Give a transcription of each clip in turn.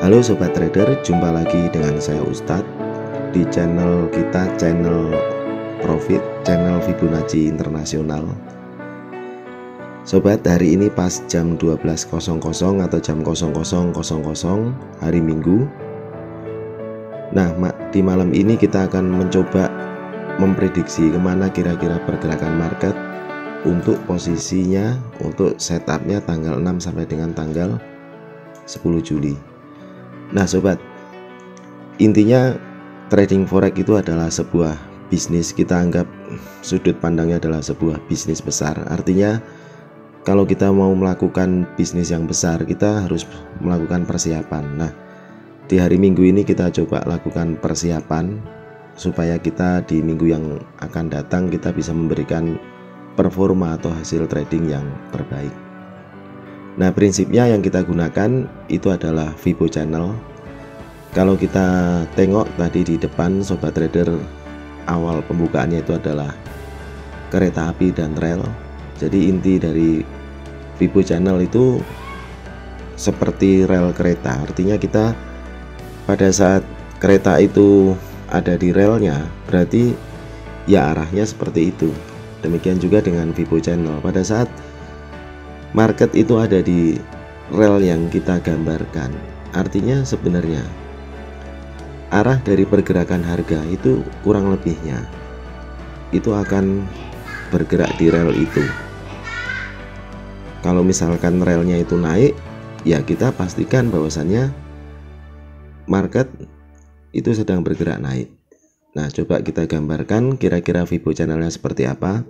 Halo Sobat Trader, jumpa lagi dengan saya Ustadz di channel kita, channel Profit, channel Fibonacci Internasional. Sobat, hari ini pas jam 12.00 atau jam 00.00 hari Minggu. Nah, di malam ini kita akan mencoba memprediksi kemana kira-kira pergerakan market untuk posisinya, untuk setupnya tanggal 6 sampai dengan tanggal 10 Juli. Nah sobat, intinya trading forex itu adalah sebuah bisnis. Kita anggap sudut pandangnya adalah sebuah bisnis besar. Artinya kalau kita mau melakukan bisnis yang besar, kita harus melakukan persiapan. Nah, di hari Minggu ini kita coba lakukan persiapan supaya kita di minggu yang akan datang kita bisa memberikan performa atau hasil trading yang terbaik. Nah, prinsipnya yang kita gunakan itu adalah Fibo Channel. Kalau kita tengok tadi di depan Sobat Trader, awal pembukaannya itu adalah kereta api dan rel. Jadi inti dari Fibo Channel itu seperti rel kereta. Artinya kita pada saat kereta itu ada di relnya, berarti ya arahnya seperti itu. Demikian juga dengan Fibo Channel. Pada saat market itu ada di rel yang kita gambarkan, artinya sebenarnya arah dari pergerakan harga itu kurang lebihnya itu akan bergerak di rel itu. Kalau misalkan relnya itu naik, ya kita pastikan bahwasannya market itu sedang bergerak naik. Nah, coba kita gambarkan kira-kira Fibo Channelnya seperti apa.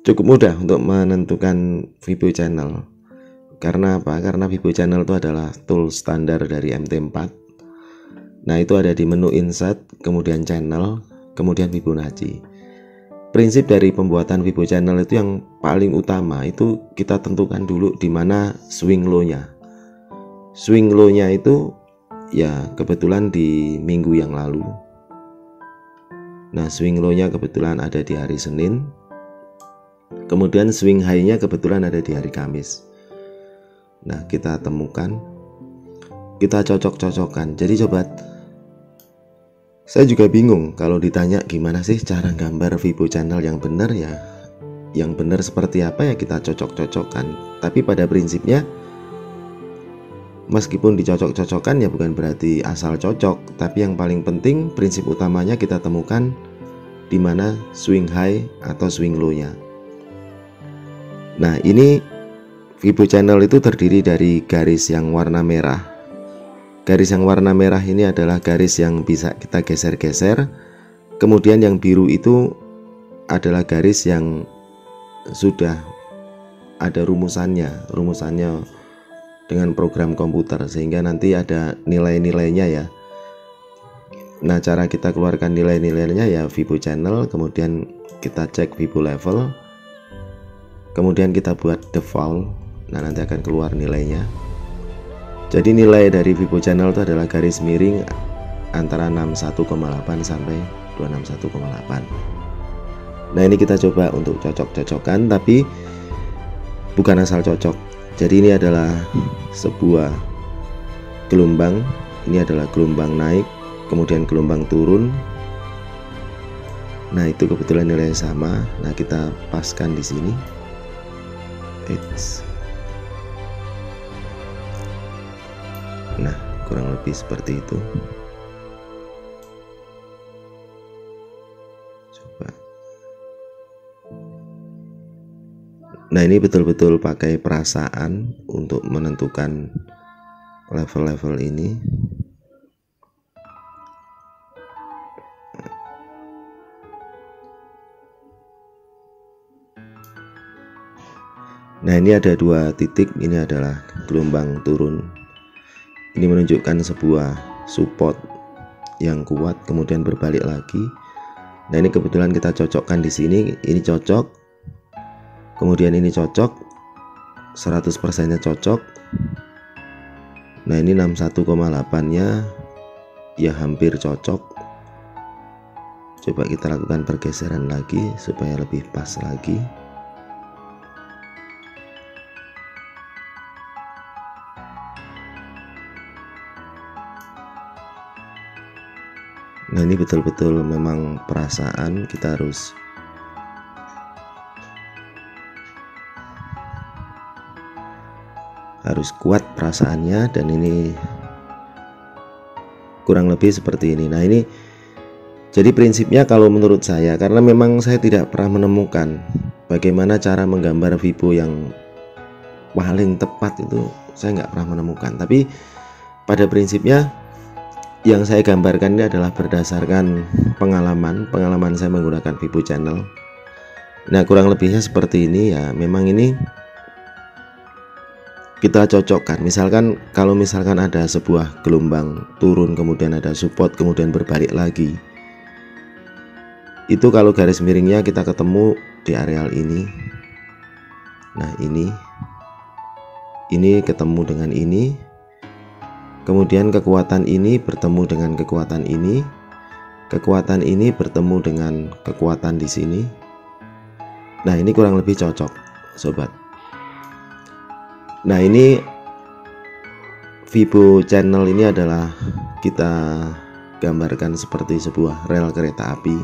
Cukup mudah untuk menentukan Fibo Channel. Karena apa? Karena Fibo Channel itu adalah tool standar dari MT4. Nah, itu ada di menu Insight, kemudian Channel, kemudian Fibonacci. Prinsip dari pembuatan Fibo Channel itu yang paling utama itu kita tentukan dulu di mana swing low-nya. Swing low-nya itu ya kebetulan di minggu yang lalu. Nah, swing low-nya kebetulan ada di hari Senin. Kemudian swing high-nya kebetulan ada di hari Kamis. Nah, kita temukan, kita cocok-cocokkan. Jadi sobat, saya juga bingung kalau ditanya gimana sih cara gambar Fibo Channel yang benar ya. Yang benar seperti apa ya kita cocok-cocokkan. Tapi pada prinsipnya meskipun dicocok-cocokkan ya bukan berarti asal cocok, tapi yang paling penting prinsip utamanya kita temukan di mana swing high atau swing low-nya. Nah, ini Fibo Channel itu terdiri dari garis yang warna merah. Garis yang warna merah ini adalah garis yang bisa kita geser-geser. Kemudian yang biru itu adalah garis yang sudah ada rumusannya dengan program komputer, sehingga nanti ada nilai-nilainya ya. Nah, cara kita keluarkan nilai-nilainya ya Fibo Channel, kemudian kita cek Fibo level, kemudian kita buat default. Nah, nanti akan keluar nilainya. Jadi nilai dari Fibo Channel itu adalah garis miring antara 61,8 sampai 261,8. Nah, ini kita coba untuk cocok-cocokan, tapi bukan asal cocok. Jadi ini adalah sebuah gelombang. Ini adalah gelombang naik, kemudian gelombang turun. Nah, itu kebetulan nilainya sama. Nah, kita paskan di sini. Nah, kurang lebih seperti itu. Coba. Nah, ini betul-betul pakai perasaan untuk menentukan level-level ini. Nah, ini ada dua titik, ini adalah gelombang turun. Ini menunjukkan sebuah support yang kuat, kemudian berbalik lagi. Nah, ini kebetulan kita cocokkan di sini, ini cocok. Kemudian ini cocok, 100%-nya cocok. Nah, ini 61,8-nya ya hampir cocok. Coba kita lakukan pergeseran lagi supaya lebih pas lagi. Nah, ini betul-betul memang perasaan, kita harus kuat perasaannya, dan ini kurang lebih seperti ini. Nah, ini jadi prinsipnya kalau menurut saya, karena memang saya tidak pernah menemukan bagaimana cara menggambar Vibo yang paling tepat, itu saya nggak pernah menemukan. Tapi pada prinsipnya yang saya gambarkan ini adalah berdasarkan pengalaman saya menggunakan Vibo Channel. Nah, kurang lebihnya seperti ini ya. Memang ini kita cocokkan. Misalkan kalau misalkan ada sebuah gelombang turun, kemudian ada support, kemudian berbalik lagi, itu kalau garis miringnya kita ketemu di areal ini. Nah, ini ketemu dengan ini, kemudian kekuatan ini bertemu dengan kekuatan ini bertemu dengan kekuatan di sini. Nah, ini kurang lebih cocok, sobat. Nah, ini Vibo Channel ini adalah kita gambarkan seperti sebuah rel kereta api.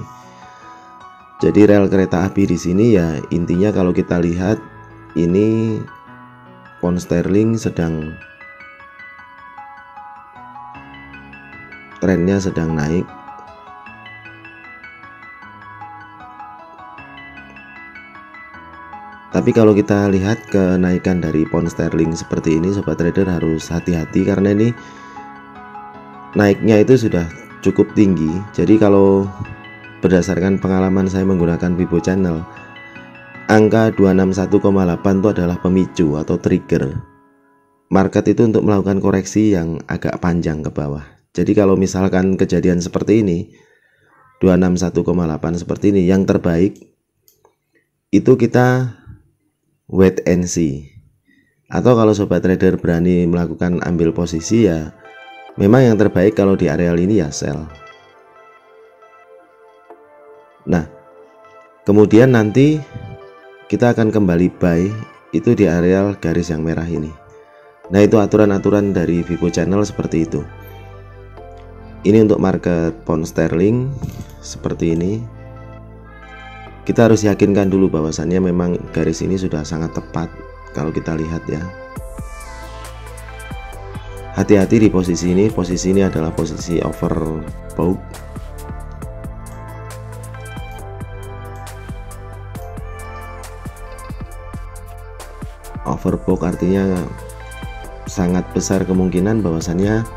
Jadi rel kereta api di sini ya, intinya kalau kita lihat ini pound sterling sedang trennya sedang naik. Tapi kalau kita lihat kenaikan dari pound sterling seperti ini, sobat trader harus hati-hati karena ini naiknya itu sudah cukup tinggi. Jadi kalau berdasarkan pengalaman saya menggunakan Vibo Channel, angka 261,8 itu adalah pemicu atau trigger market itu untuk melakukan koreksi yang agak panjang ke bawah. Jadi kalau misalkan kejadian seperti ini, 261,8 seperti ini, yang terbaik itu kita wait and see. Atau kalau sobat trader berani melakukan ambil posisi, ya memang yang terbaik kalau di areal ini ya sell. Nah, kemudian nanti kita akan kembali buy itu di areal garis yang merah ini. Nah, itu aturan-aturan dari Vibo Channel seperti itu. Ini untuk market pound sterling seperti ini. Kita harus yakinkan dulu bahwasannya memang garis ini sudah sangat tepat. Kalau kita lihat ya, hati-hati di posisi ini. Posisi ini adalah posisi overbought. Overbought artinya sangat besar kemungkinan bahwasannya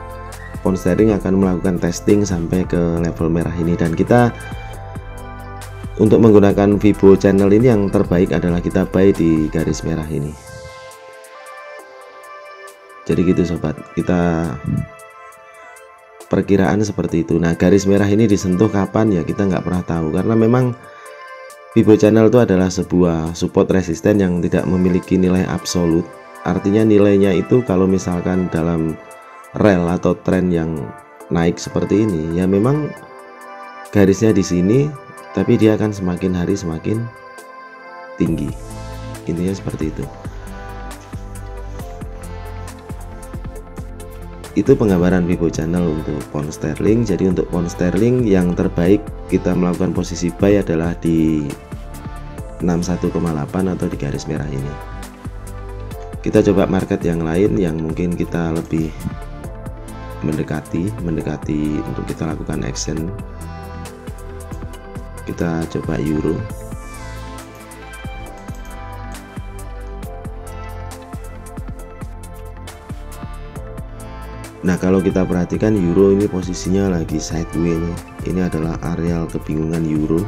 pound sterling akan melakukan testing sampai ke level merah ini, dan kita untuk menggunakan Vibo Channel ini yang terbaik adalah kita buy di garis merah ini. Jadi gitu sobat, kita perkiraan seperti itu. Nah, garis merah ini disentuh kapan ya kita nggak pernah tahu, karena memang Vibo Channel itu adalah sebuah support resisten yang tidak memiliki nilai absolut. Artinya nilainya itu kalau misalkan dalam rel atau tren yang naik seperti ini, ya memang garisnya di sini, tapi dia akan semakin hari semakin tinggi. Intinya seperti itu. Itu penggambaran Vibo Channel untuk pound sterling. Jadi untuk pound sterling yang terbaik kita melakukan posisi buy adalah di 61,8 atau di garis merah ini. Kita coba market yang lain yang mungkin kita lebih mendekati untuk kita lakukan action. Kita coba euro. Nah, kalau kita perhatikan euro ini posisinya lagi sideways nih. Ini adalah areal kebingungan euro.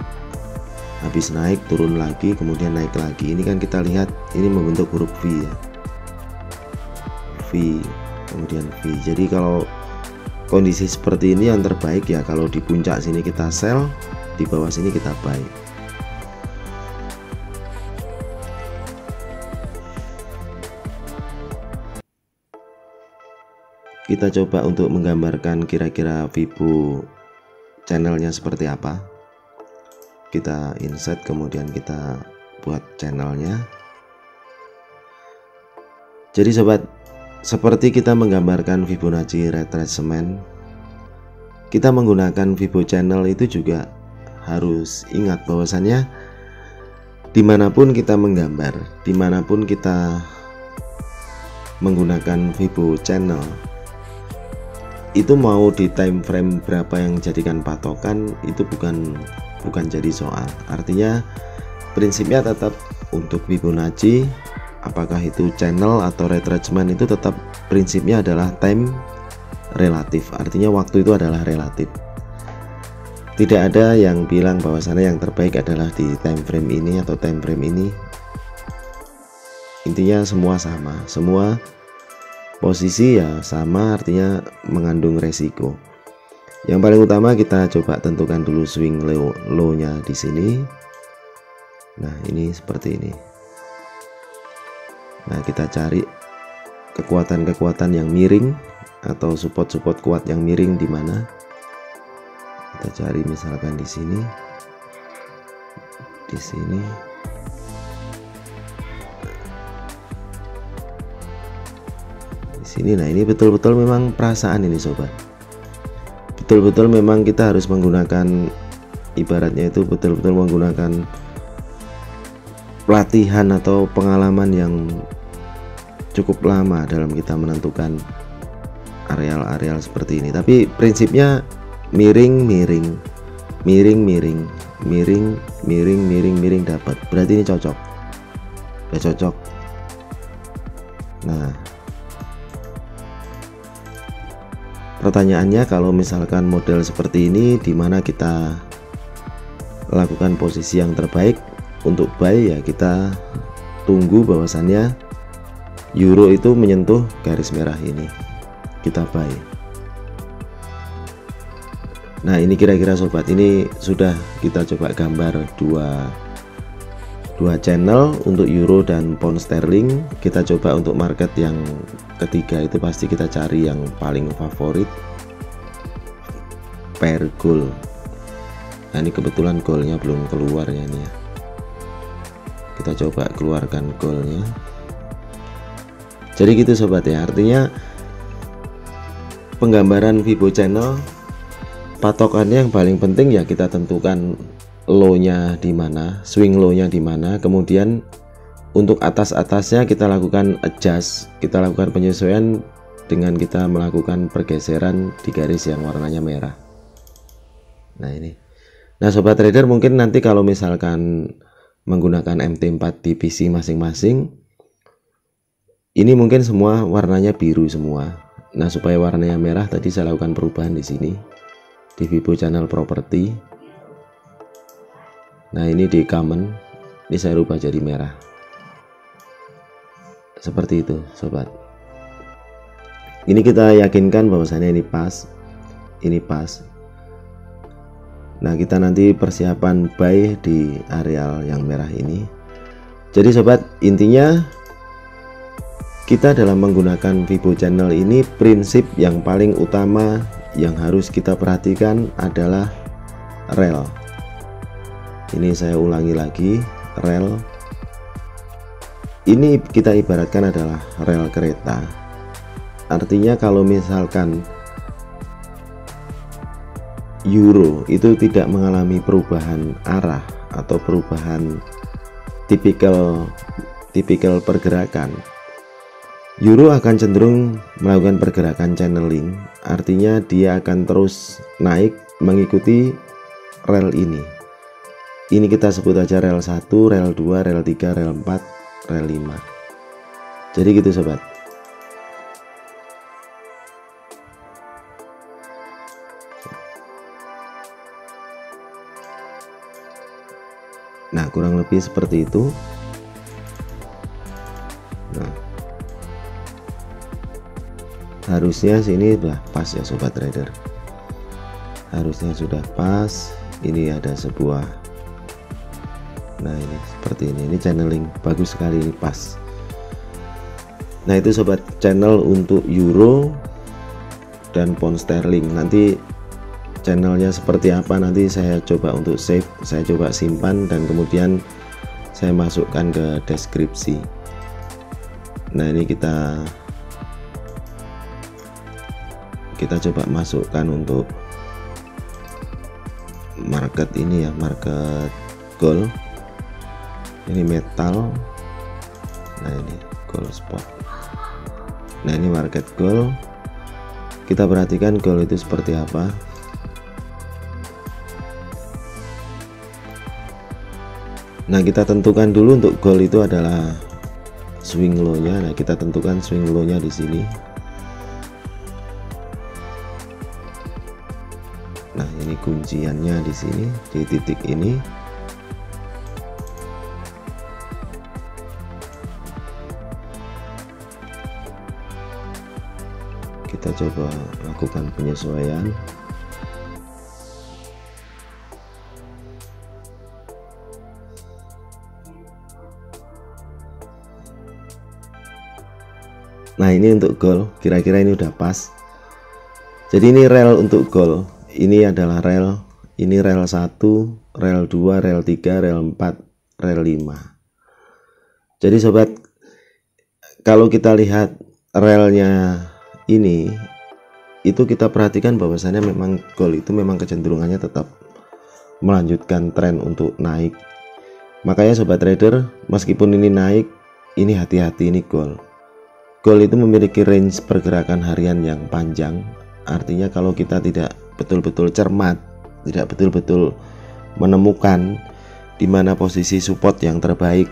Habis naik turun lagi, kemudian naik lagi. Ini kan kita lihat ini membentuk huruf V ya. V, kemudian V. Jadi kalau kondisi seperti ini yang terbaik ya kalau di puncak sini kita sell, di bawah sini kita buy. Kita coba untuk menggambarkan kira-kira Vibo channelnya seperti apa. Kita insert, kemudian kita buat channelnya. Jadi sobat, seperti kita menggambarkan Fibonacci retracement, kita menggunakan VIBO channel itu juga harus ingat bahwasannya dimanapun kita menggambar, dimanapun kita menggunakan VIBO channel, itu mau di time frame berapa yang jadikan patokan itu bukan jadi soal. Artinya prinsipnya tetap untuk Fibonacci, apakah itu channel atau retracement, itu tetap prinsipnya adalah time relatif. Artinya waktu itu adalah relatif. Tidak ada yang bilang bahwasannya yang terbaik adalah di time frame ini atau time frame ini. Intinya semua sama, semua posisi ya sama, artinya mengandung resiko. Yang paling utama kita coba tentukan dulu swing low-nya di sini. Nah, ini seperti ini. Nah, kita cari kekuatan-kekuatan yang miring atau support-support kuat yang miring di mana. Kita cari misalkan di sini, di sini, di sini. Nah, ini betul-betul memang perasaan ini sobat. Betul-betul memang kita harus menggunakan, ibaratnya itu betul-betul menggunakan pelatihan atau pengalaman yang cukup lama dalam kita menentukan areal-areal seperti ini. Tapi prinsipnya miring dapat, berarti ini cocok, udah cocok. Nah, pertanyaannya kalau misalkan model seperti ini, dimana kita lakukan posisi yang terbaik untuk buy, ya kita tunggu bahwasannya euro itu menyentuh garis merah ini, kita buy. Nah, ini kira-kira sobat, ini sudah kita coba gambar dua channel untuk euro dan pound sterling. Kita coba untuk market yang ketiga, itu pasti kita cari yang paling favorit, pair gold. Nah, ini kebetulan goldnya belum keluar ya ini ya. Kita coba keluarkan goldnya. Jadi gitu sobat ya, artinya penggambaran VIBO channel, patokannya yang paling penting ya kita tentukan low-nya di mana, swing low-nya di mana, kemudian untuk atas-atasnya kita lakukan adjust, kita lakukan penyesuaian dengan kita melakukan pergeseran di garis yang warnanya merah. Nah, ini. Nah, sobat trader, mungkin nanti kalau misalkan menggunakan MT4 di PC masing-masing, ini mungkin semua warnanya biru semua. Nah, supaya warnanya merah tadi saya lakukan perubahan di sini di VIBO channel property. Nah, ini di common, ini saya rubah jadi merah. Seperti itu sobat. Ini kita yakinkan bahwasanya ini pas, ini pas. Nah, kita nanti persiapan buy di areal yang merah ini. Jadi sobat, intinya kita dalam menggunakan VIBO channel ini, prinsip yang paling utama yang harus kita perhatikan adalah rel. Ini saya ulangi lagi, rel. Ini kita ibaratkan adalah rel kereta. Artinya kalau misalkan euro itu tidak mengalami perubahan arah atau perubahan tipikal pergerakan, euro akan cenderung melakukan pergerakan channeling. Artinya dia akan terus naik mengikuti rel ini. Ini kita sebut aja rel 1, rel 2, rel 3, rel 4, rel 5. Jadi gitu sobat. Nah, kurang lebih seperti itu. Nah, harusnya sini sudah pas ya sobat trader. Harusnya sudah pas. Ini ada sebuah, nah ini seperti ini channeling bagus sekali, ini pas. Nah, itu sobat channel untuk euro dan pound sterling. Nanti channelnya seperti apa nanti saya coba untuk save, saya coba simpan dan kemudian saya masukkan ke deskripsi. Nah, ini kita coba masukkan untuk market ini ya, market gold. Ini metal. Nah ini gold spot. Nah ini market gold. Kita perhatikan gold itu seperti apa. Nah kita tentukan dulu untuk gold itu adalah swing low-nya. Nah kita tentukan swing low-nya di sini. Nah ini kunciannya di sini, di titik ini. Kita coba lakukan penyesuaian. Nah ini untuk gold, kira-kira ini udah pas. Jadi ini rel untuk gold. Ini adalah rel, ini rel 1, rel 2, rel 3, rel 4, rel 5. Jadi sobat, kalau kita lihat relnya ini, itu kita perhatikan bahwasannya memang gold itu memang kecenderungannya tetap melanjutkan tren untuk naik. Makanya sobat trader, meskipun ini naik, ini hati-hati, ini gold. Gold itu memiliki range pergerakan harian yang panjang. Artinya kalau kita tidak betul-betul cermat, tidak betul-betul menemukan di mana posisi support yang terbaik,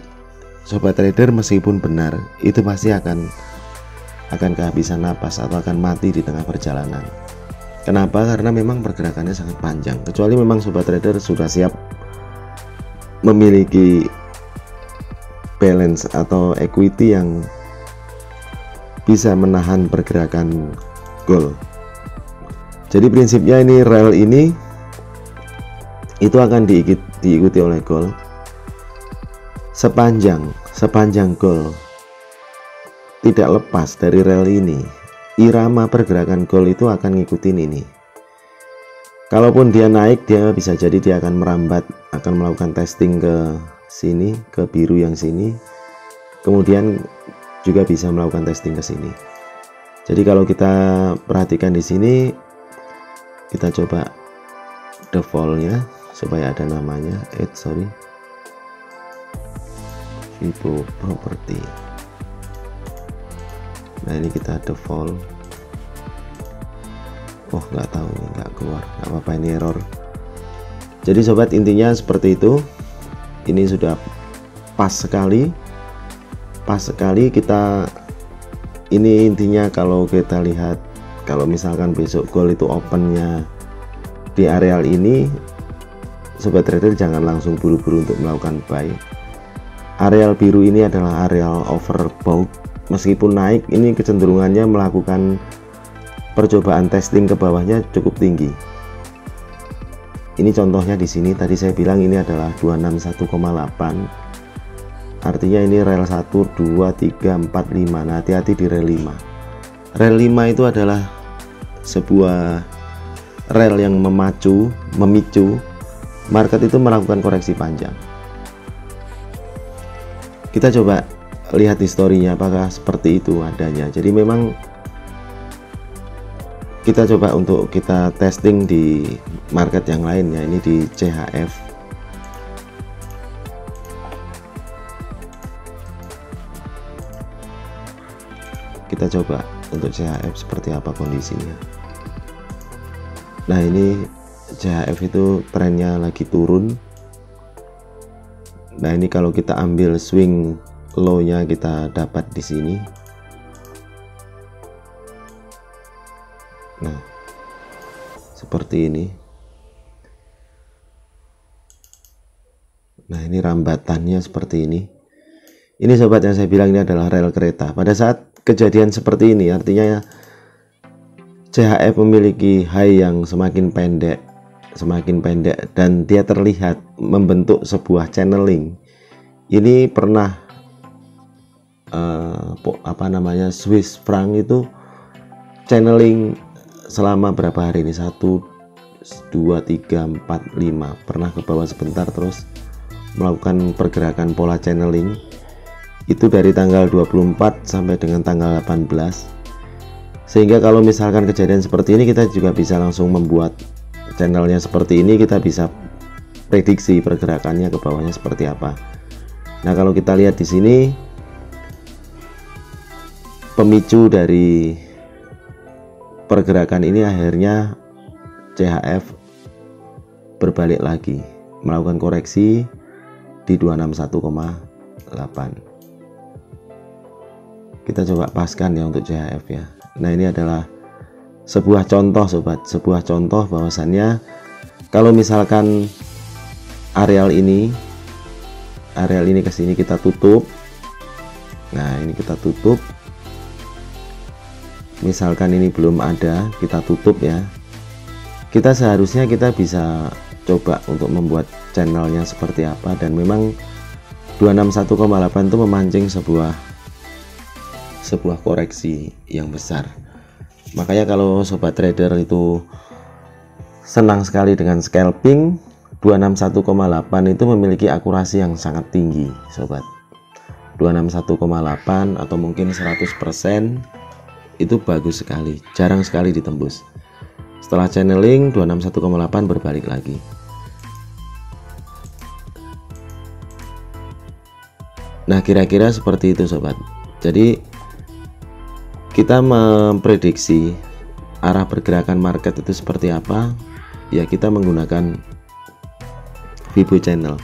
sobat trader meskipun benar, itu pasti akan kehabisan napas atau akan mati di tengah perjalanan. Kenapa? Karena memang pergerakannya sangat panjang. Kecuali memang sobat trader sudah siap memiliki balance atau equity yang bisa menahan pergerakan gold. Jadi prinsipnya ini rel ini itu akan diikuti oleh gold sepanjang gold tidak lepas dari rel ini. Irama pergerakan gold itu akan ngikutin ini. Kalaupun dia naik, dia bisa jadi dia akan merambat, akan melakukan testing ke sini, ke biru yang sini, kemudian juga bisa melakukan testing ke sini. Jadi kalau kita perhatikan di sini, kita coba defaultnya supaya ada namanya, Vivo Property. Nah ini kita default. Oh nggak tahu, nggak keluar, nggak apa-apa, ini error. Jadi sobat, intinya seperti itu. Ini sudah pas sekali kita. Ini intinya kalau kita lihat, kalau misalkan besok gold itu opennya di areal ini, sobat trader jangan langsung buru-buru untuk melakukan buy. Areal biru ini adalah areal overbought. Meskipun naik, ini kecenderungannya melakukan percobaan testing ke bawahnya cukup tinggi. Ini contohnya di sini, tadi saya bilang ini adalah 261,8. Artinya ini rel 1, 2, 3, 4, 5. Nah hati-hati di rel 5. Rel 5 itu adalah sebuah rel yang memicu market itu melakukan koreksi panjang. Kita coba lihat historinya apakah seperti itu adanya. Jadi memang kita coba untuk kita testing di market yang lainnya. Ini di CHF. Kita coba untuk CHF seperti apa kondisinya. Nah ini CHF itu trennya lagi turun. Nah ini kalau kita ambil swing low-nya kita dapat di sini. Nah seperti ini. Nah ini rambatannya seperti ini. Ini sobat yang saya bilang ini adalah rel kereta. Pada saat kejadian seperti ini, artinya CHF memiliki high yang semakin pendek dan dia terlihat membentuk sebuah channeling. Ini pernah Swiss franc itu channeling selama berapa hari ini, 1, 2, 3, 4, 5, pernah ke bawah sebentar terus melakukan pergerakan pola channeling. Itu dari tanggal 24 sampai dengan tanggal 18. Sehingga kalau misalkan kejadian seperti ini, kita juga bisa langsung membuat channelnya seperti ini, kita bisa prediksi pergerakannya ke bawahnya seperti apa. Nah, kalau kita lihat di sini, pemicu dari pergerakan ini akhirnya CHF berbalik lagi, melakukan koreksi di 261,8. Kita coba paskan ya untuk CHF ya. Nah, ini adalah sebuah contoh sobat, sebuah contoh bahwasannya kalau misalkan areal ini ke sini kita tutup. Nah, ini kita tutup. Misalkan ini belum ada, kita tutup ya. Kita seharusnya kita bisa coba untuk membuat channelnya seperti apa, dan memang 261,8 itu memancing sebuah koreksi yang besar. Makanya kalau sobat trader itu senang sekali dengan scalping, 261,8 itu memiliki akurasi yang sangat tinggi sobat. 261,8 atau mungkin 100% itu bagus sekali, jarang sekali ditembus. Setelah channeling 261,8 berbalik lagi. Nah, kira-kira seperti itu sobat. Jadi kita memprediksi arah pergerakan market itu seperti apa ya, kita menggunakan Fibo channel.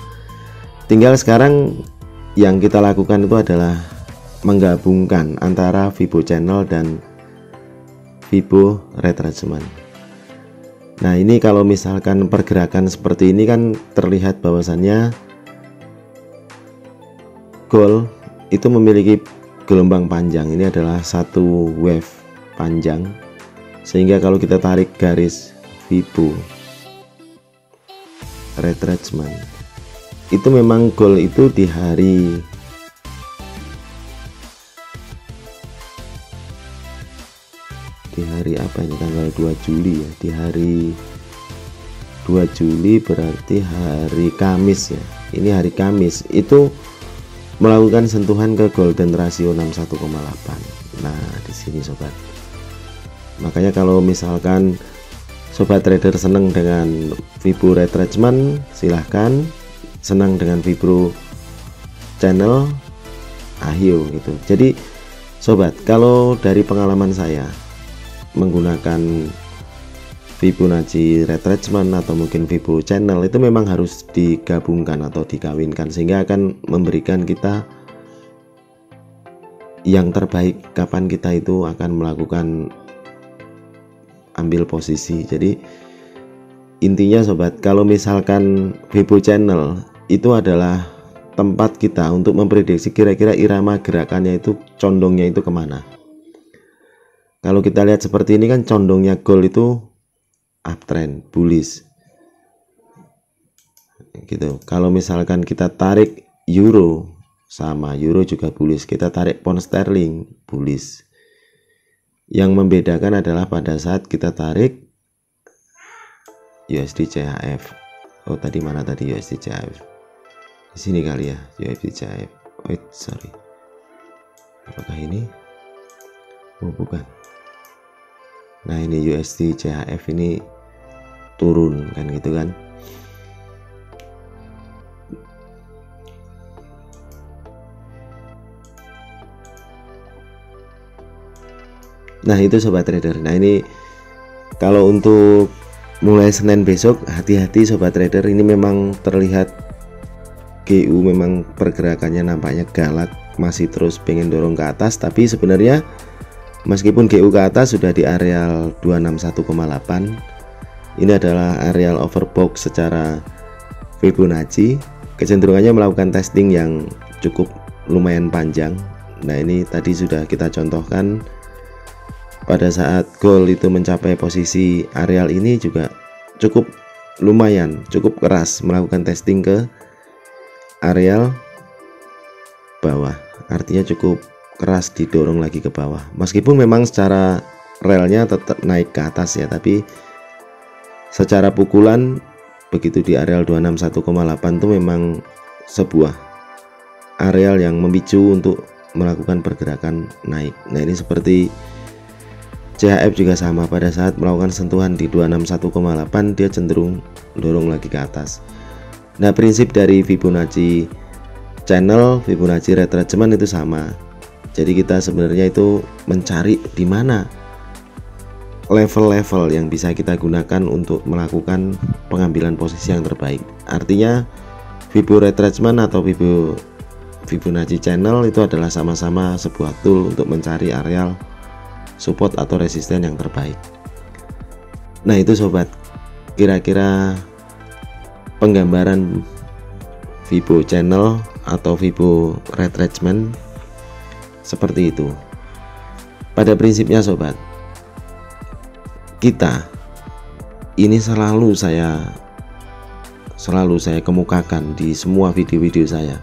Tinggal sekarang yang kita lakukan itu adalah menggabungkan antara Fibo channel dan Fibo retracement. Nah, ini kalau misalkan pergerakan seperti ini kan terlihat bahwasannya gold itu memiliki gelombang panjang. Ini adalah satu wave panjang, sehingga kalau kita tarik garis Fibo retracement itu memang gold itu di hari apa ini, tanggal 2 Juli ya, di hari 2 Juli berarti hari Kamis ya. Ini hari Kamis itu melakukan sentuhan ke golden ratio 61,8. Nah, di sini sobat. Makanya kalau misalkan sobat trader senang dengan Fibo retracement, silahkan. Senang dengan Fibo channel, ayo gitu. Jadi sobat, kalau dari pengalaman saya menggunakan Fibonacci retracement atau mungkin Fibo channel, itu memang harus digabungkan atau dikawinkan, sehingga akan memberikan kita yang terbaik kapan kita itu akan melakukan ambil posisi. Jadi intinya sobat, kalau misalkan Fibo channel itu adalah tempat kita untuk memprediksi kira-kira irama gerakannya itu condongnya itu kemana. Kalau kita lihat seperti ini kan condongnya gold itu uptrend, bullish gitu. Kalau misalkan kita tarik euro, sama euro juga bullish. Kita tarik pound sterling, bullish. Yang membedakan adalah pada saat kita tarik USD CHF. Oh, tadi mana tadi USD CHF? Di sini kali ya, USD CHF. Wait, sorry. Apakah ini? Oh, bukan. Nah, ini USD CHF ini turun kan gitu kan. Nah, itu sobat trader. Nah, ini kalau untuk mulai Senin besok, hati-hati sobat trader. Ini memang terlihat GU memang pergerakannya nampaknya galak, masih terus pengen dorong ke atas, tapi sebenarnya meskipun GU ke atas sudah di areal 261,8. Ini adalah areal overbought secara Fibonacci. Kecenderungannya melakukan testing yang cukup lumayan panjang. Nah, ini tadi sudah kita contohkan pada saat gold itu mencapai posisi areal ini juga cukup lumayan, cukup keras melakukan testing ke areal bawah. Artinya cukup keras didorong lagi ke bawah. Meskipun memang secara relnya tetap naik ke atas ya, tapi secara pukulan begitu di areal 261,8 itu memang sebuah areal yang memicu untuk melakukan pergerakan naik. Nah, ini seperti CHF juga sama, pada saat melakukan sentuhan di 261,8 dia cenderung dorong lagi ke atas. Nah, prinsip dari Fibonacci channel, Fibonacci retracement itu sama. Jadi kita sebenarnya itu mencari di mana level-level yang bisa kita gunakan untuk melakukan pengambilan posisi yang terbaik. Artinya Fibonacci retracement atau Fibonacci channel itu adalah sama-sama sebuah tool untuk mencari areal support atau resisten yang terbaik. Nah, itu sobat, kira-kira penggambaran Fibo channel atau Fibo retracement seperti itu. Pada prinsipnya sobat, kita ini selalu saya kemukakan di semua video-video saya.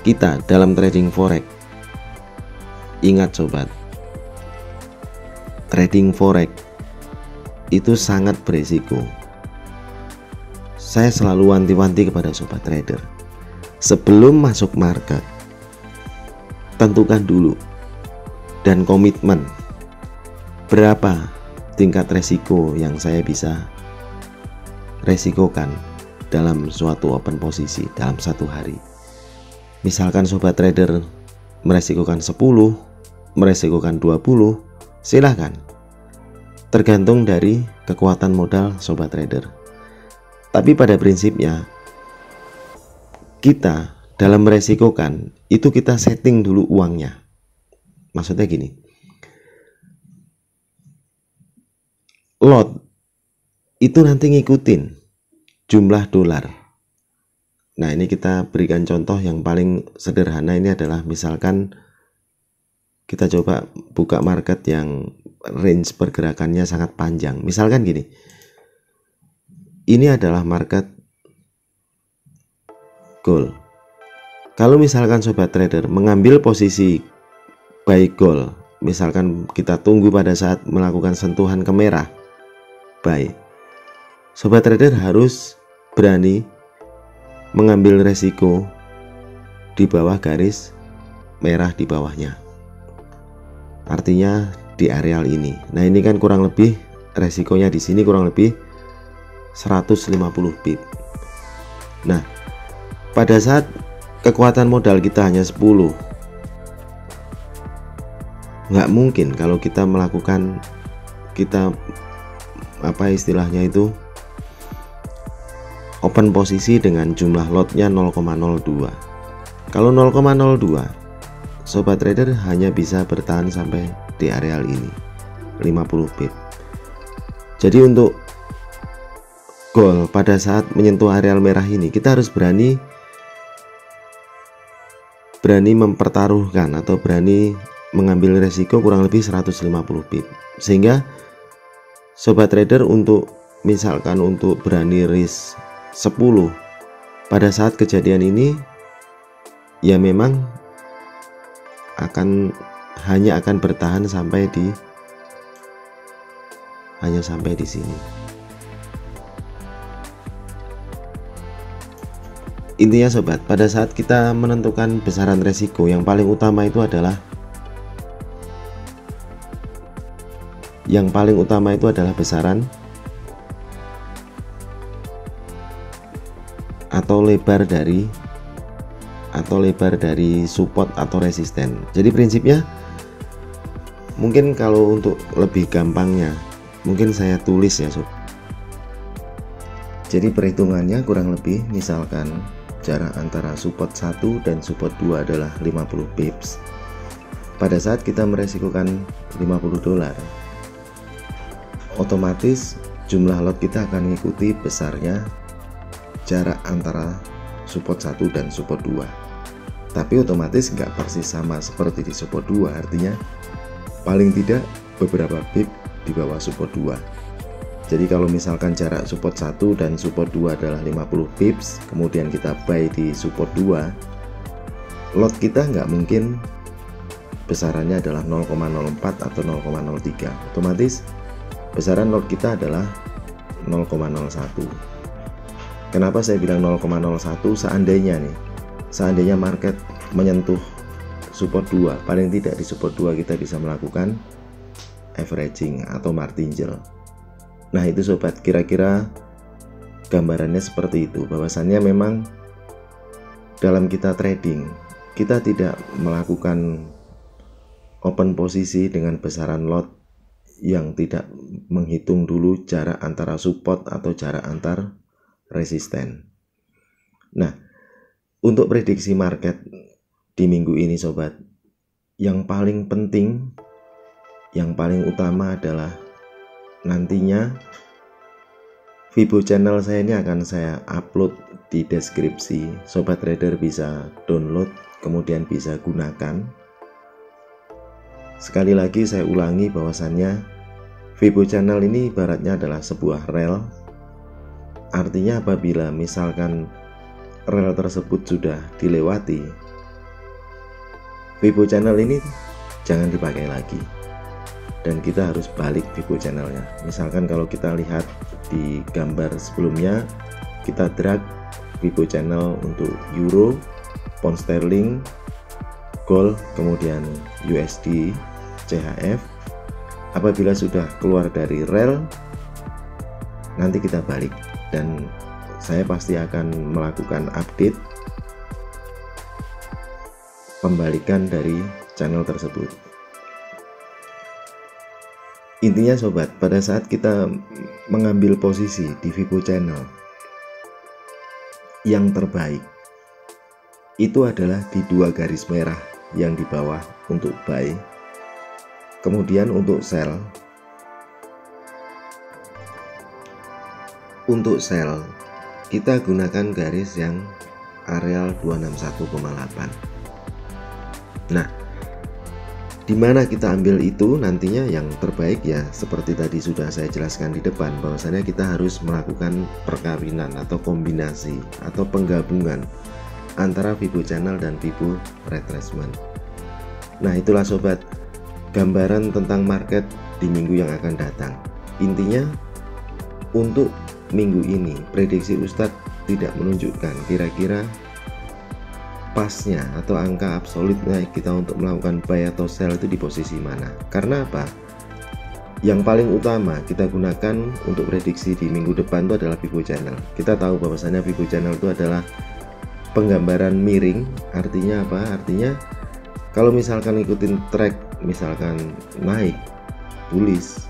Kita dalam trading forex, ingat sobat, trading forex itu sangat beresiko. Saya selalu wanti-wanti kepada sobat trader, sebelum masuk market tentukan dulu dan komitmen berapa tingkat resiko yang saya bisa resikokan dalam suatu open posisi dalam satu hari. Misalkan sobat trader meresikokan 10, meresikokan 20, silahkan, tergantung dari kekuatan modal sobat trader. Tapi pada prinsipnya kita dalam meresikokan itu kita setting dulu uangnya. Maksudnya gini, lot itu nanti ngikutin jumlah dolar. Nah, ini kita berikan contoh yang paling sederhana. Ini adalah misalkan kita coba buka market yang range pergerakannya sangat panjang. Misalkan gini, ini adalah market gold. Kalau misalkan sobat trader mengambil posisi buy gold, misalkan kita tunggu pada saat melakukan sentuhan ke merah, buy, sobat trader harus berani mengambil resiko di bawah garis merah di bawahnya, artinya di areal ini. Nah, ini kan kurang lebih resikonya di sini kurang lebih 150 pip. Nah, pada saat kekuatan modal kita hanya 10, nggak mungkin kalau kita melakukan, kita apa istilahnya itu, open posisi dengan jumlah lotnya 0,02. Kalau 0,02, sobat trader hanya bisa bertahan sampai di areal ini 50 pip. Jadi untuk gold pada saat menyentuh areal merah ini, kita harus berani mempertaruhkan atau berani mengambil resiko kurang lebih 150 pip. Sehingga sobat trader untuk misalkan untuk berani risk 10 pada saat kejadian ini, ya memang hanya akan bertahan sampai di sini. Intinya sobat, pada saat kita menentukan besaran resiko, yang paling utama itu adalah besaran atau lebar dari support atau resisten. Jadi prinsipnya, mungkin kalau untuk lebih gampangnya mungkin saya tulis ya sob. Jadi perhitungannya kurang lebih, misalkan jarak antara support 1 dan support 2 adalah 50 pips. Pada saat kita meresikokan 50 dolar, otomatis jumlah lot kita akan mengikuti besarnya jarak antara support 1 dan support 2. Tapi otomatis nggak persis sama seperti di support 2, artinya paling tidak beberapa pip di bawah support 2. Jadi kalau misalkan jarak support 1 dan support 2 adalah 50 pips, kemudian kita buy di support 2, lot kita nggak mungkin besarannya adalah 0,04 atau 0,03. Otomatis besaran lot kita adalah 0,01. Kenapa saya bilang 0,01? Seandainya market menyentuh support 2, paling tidak di support 2 kita bisa melakukan averaging atau martingale. Nah itu sobat, kira-kira gambarannya seperti itu, bahwasannya memang dalam kita trading kita tidak melakukan open posisi dengan besaran lot yang tidak menghitung dulu jarak antara support atau jarak antar resisten. Nah, untuk prediksi market di minggu ini sobat, yang paling penting, yang paling utama adalah nantinya Fibo channel saya ini akan saya upload di deskripsi. Sobat trader bisa download, kemudian bisa gunakan. Sekali lagi saya ulangi bahwasannya Fibo channel ini ibaratnya adalah sebuah rel. Artinya apabila misalkan rel tersebut sudah dilewati, Fibo channel ini jangan dipakai lagi, dan kita harus balik Fibo channelnya. Misalkan kalau kita lihat di gambar sebelumnya, kita drag Fibo channel untuk euro, pound sterling, gold, kemudian USD, CHF. Apabila sudah keluar dari rel, nanti kita balik, dan saya pasti akan melakukan update pembalikan dari channel tersebut. Intinya sobat, pada saat kita mengambil posisi di Fibo channel, yang terbaik itu adalah di 2 garis merah yang di bawah untuk buy. Kemudian untuk sell, kita gunakan garis yang areal 261,8. Nah, dimana kita ambil itu nantinya yang terbaik ya seperti tadi sudah saya jelaskan di depan, bahwasanya kita harus melakukan perkawinan atau kombinasi atau penggabungan antara Fibo channel dan Fibo retracement. Nah itulah sobat, gambaran tentang market di minggu yang akan datang. Intinya untuk minggu ini prediksi Ustadz tidak menunjukkan kira-kira pasnya atau angka absolutnya kita untuk melakukan buy atau sell itu di posisi mana. Karena apa? Yang paling utama kita gunakan untuk prediksi di minggu depan itu adalah Fibo channel. Kita tahu bahwasanya Fibo channel itu adalah penggambaran miring. Artinya apa? Artinya kalau misalkan ikutin track, misalkan naik bullish,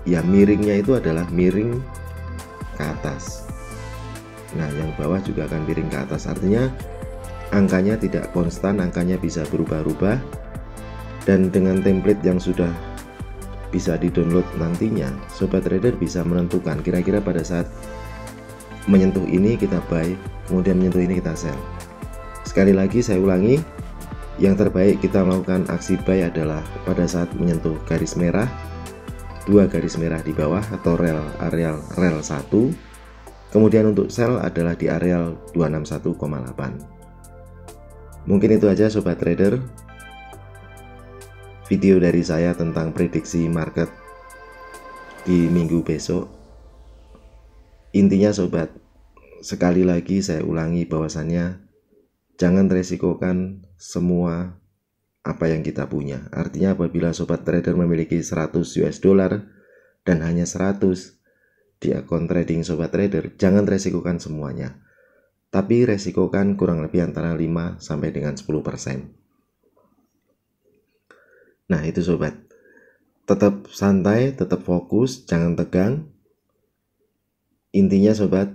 ya miringnya itu adalah miring ke atas. Nah yang bawah juga akan miring ke atas. Artinya angkanya tidak konstan, angkanya bisa berubah-ubah. Dan dengan template yang sudah bisa di-download nantinya, sobat trader bisa menentukan kira-kira pada saat menyentuh ini kita buy, kemudian menyentuh ini kita sell. Sekali lagi saya ulangi, yang terbaik kita melakukan aksi buy adalah pada saat menyentuh garis merah, 2 garis merah di bawah atau areal rel 1. Kemudian untuk sell adalah di areal 261,8. Mungkin itu aja sobat trader video dari saya tentang prediksi market di minggu besok. Intinya sobat, sekali lagi saya ulangi bahwasannya jangan resikokan semua apa yang kita punya. Artinya apabila sobat trader memiliki 100 US dollar dan hanya 100 di akun trading sobat trader, jangan resikokan semuanya, tapi resikokan kurang lebih antara 5 sampai dengan 10%. Nah itu sobat, tetap santai, tetap fokus, jangan tegang. Intinya sobat,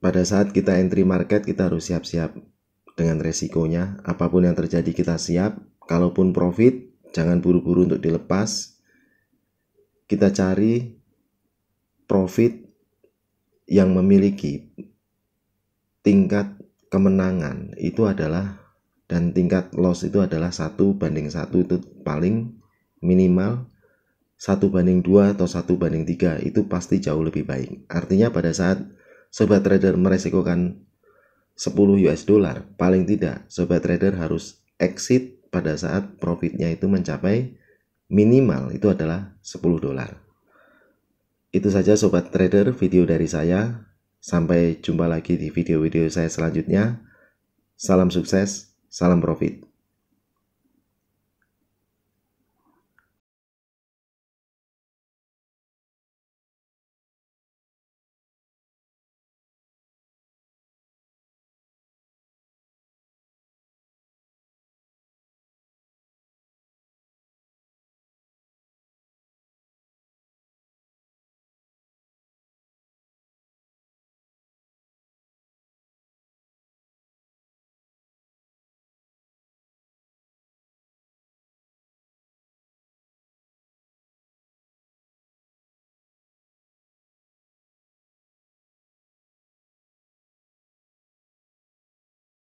pada saat kita entry market kita harus siap-siap dengan resikonya. Apapun yang terjadi kita siap. Kalaupun profit, jangan buru-buru untuk dilepas. Kita cari profit yang memiliki tingkat kemenangan itu adalah, dan tingkat loss itu adalah 1:1 itu paling minimal. 1:2 atau 1:3 itu pasti jauh lebih baik. Artinya pada saat sobat trader meresikokan 10 US dollar, paling tidak sobat trader harus exit pada saat profitnya itu mencapai minimal itu adalah 10 dolar. Itu saja sobat trader video dari saya. Sampai jumpa lagi di video-video saya selanjutnya. Salam sukses, salam profit.